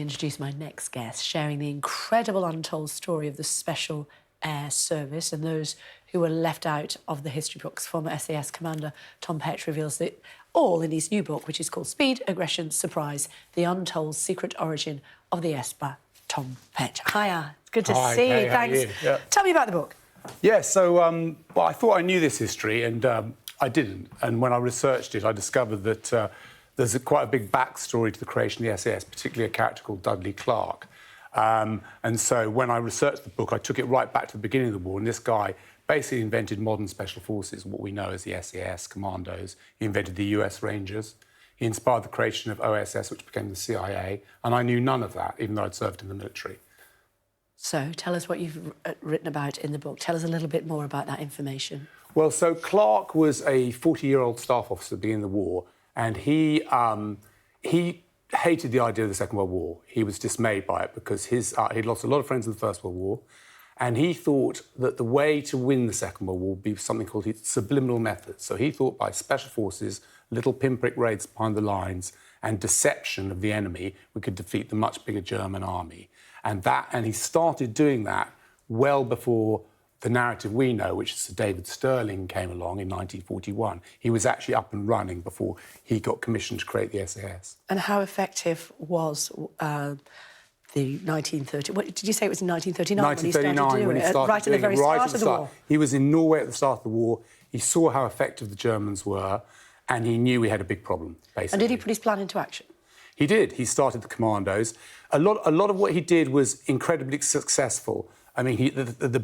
Introduce my next guest, sharing the incredible untold story of the Special Air Service and those who were left out of the history books. Former SAS commander Tom Petch reveals it all in his new book, which is called Speed.Aggression, Surprise, the Untold Secret Origin of the ESPA. Tom Petch. Hiya, it's good to see Kay, you. Thanks. How are you? Yeah. Tell me about the book. Yeah, so, well, I thought I knew this history, and I didn't. And when I researched it, I discovered that there's quite a big backstory to the creation of the SAS, particularly a character called Dudley Clark. And so when I researched the book, I took it right back to the beginning of the war, and this guy basically invented modern special forces, what we know as the SAS commandos. He invented the US Rangers. He inspired the creation of OSS, which became the CIA, and I knew none of that, even though I'd served in the military. So tell us what you've written about in the book. Tell us a little bit more about that information. Well, so Clark was a 40-year-old staff officer at the beginning of the war, and he hated the idea of the Second World War. He was dismayed by it because he'd lost a lot of friends in the First World War, and he thought that the way to win the Second World War would be something called subliminal methods. So he thought by special forces, little pinprick raids behind the lines, and deception of the enemy, we could defeat the much bigger German army. And he started doing that well before the narrative we know, which is Sir David Stirling came along in 1941. He was actually up and running before he got commissioned to create the SAS. And how effective was the 1930... What, did you say it was in 1939 1939 when he started right at the very start of the war? He was in Norway at the start of the war. He saw how effective the Germans were, and he knew we had a big problem, basically. And did he put his plan into action? He did. He started the commandos. A lot of what he did was incredibly successful. I mean, the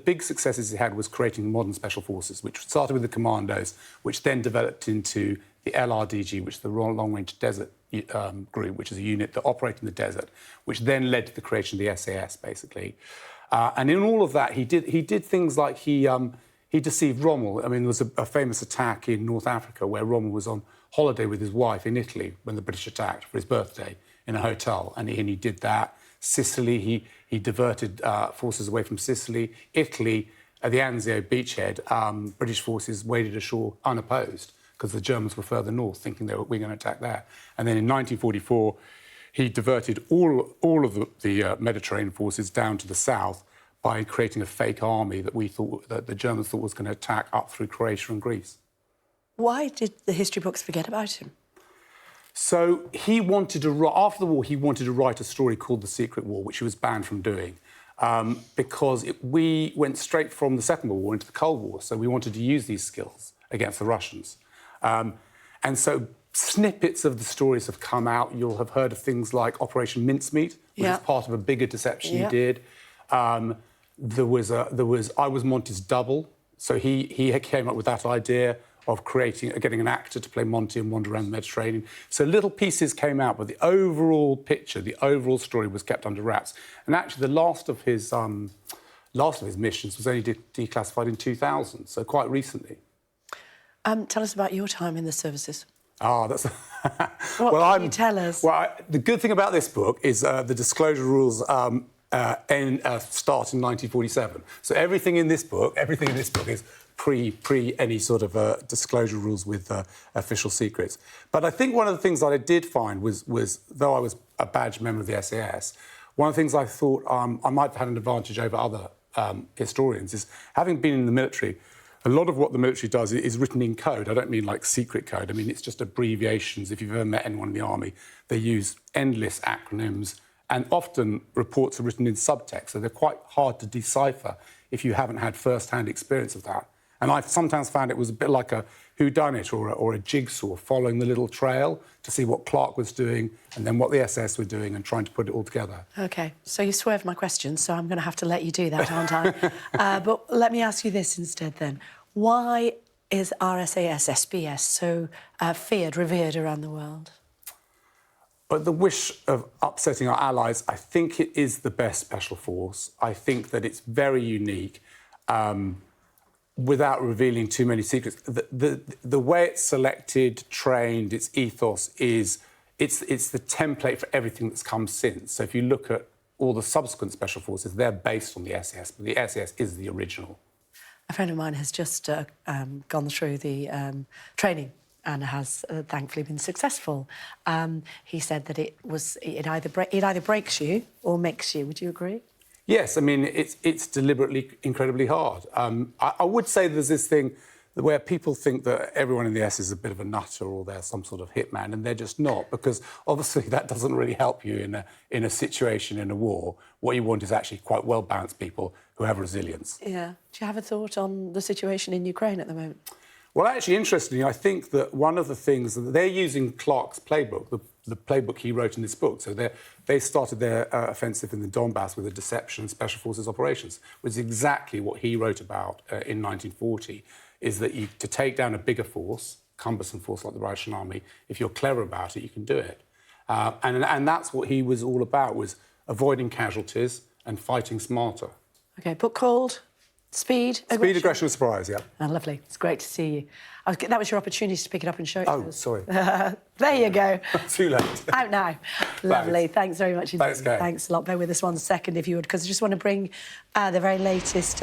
big successes he had was creating modern special forces, which started with the commandos, which then developed into the LRDG, which is the Long Range Desert Group, which is a unit that operated in the desert, which then led to the creation of the SAS, basically. And in all of that, he did things like he deceived Rommel. I mean, there was a famous attack in North Africa where Rommel was on holiday with his wife in Italy when the British attacked for his birthday in a hotel, and he did that. Sicily, he diverted forces away from Sicily. Italy, at the Anzio beachhead, British forces waded ashore unopposed because the Germans were further north, thinking we were going to attack there. And then in 1944, he diverted all of the Mediterranean forces down to the south by creating a fake army that the Germans thought was going to attack up through Croatia and Greece. Why did the history books forget about him? So he wanted to, after the war, he wanted to write a story called The Secret War, which he was banned from doing, because we went straight from the Second World War into the Cold War, so we wanted to use these skills against the Russians. And so snippets of the stories have come out. You'll have heard of things like Operation Mincemeat, which is part of a bigger deception he did. There was I Was Monty's double, so he came up with that idea of getting an actor to play Monty and wander around the Mediterranean. So little pieces came out, but the overall picture, the overall story was kept under wraps. And actually, the last of his missions was only declassified in 2000, so quite recently. Tell us about your time in the services. That's... What can you tell us? Well, the good thing about this book is the disclosure rules start in 1947. So everything in this book is pre any sort of disclosure rules with official secrets. But I think one of the things that I did find was though I was a badge member of the SAS, one of the things I thought I might have had an advantage over other historians is having been in the military. A lot of what the military does is written in code. I don't mean like secret code. I mean, it's just abbreviations. If you've ever met anyone in the army, they use endless acronyms, and often reports are written in subtext, so they're quite hard to decipher if you haven't had first-hand experience of that. And I've sometimes found it was a bit like a whodunit or a jigsaw, following the little trail to see what Clark was doing and then what the SS were doing and trying to put it all together. OK, so you swerved my question, so I'm going to have to let you do that, aren't I? But let me ask you this instead, then. Why is RSAS, SBS, so feared, revered around the world? But the wish of upsetting our allies, I think it is the best special force. I think that it's very unique. Without revealing too many secrets, the way it's selected, trained, its ethos it's the template for everything that's come since. So if you look at all the subsequent special forces, they're based on the SAS, but the SAS is the original. A friend of mine has just gone through the training and has thankfully been successful. He said that it either breaks you or makes you. Would you agree? Yes, I mean, it's deliberately incredibly hard. I would say there's this thing where people think that everyone in the S is a bit of a nutter or they're some sort of hitman, and they're just not, because obviously that doesn't really help you in a situation, in a war. What you want is actually quite well-balanced people who have resilience. Yeah. Do you have a thought on the situation in Ukraine at the moment? Well, actually, interestingly, I think that one of the things that they're using Clark's playbook, the playbook he wrote in this book. So they started their offensive in the Donbass with a deception and special forces operations, which is exactly what he wrote about in 1940, is that to take down a bigger force, cumbersome force like the Russian army, if you're clever about it, you can do it. And that's what he was all about, was avoiding casualties and fighting smarter. OK, book called? Speed.Aggression. Speed.Aggression, surprise, yeah. Oh, lovely. It's great to see you. That was your opportunity to pick it up and show it to us. Sorry. There you go. Too late. Out now. Lovely. Thanks very much indeed. Thanks, Kay. Thanks a lot. Bear with us 1 second, if you would, because I just want to bring the very latest...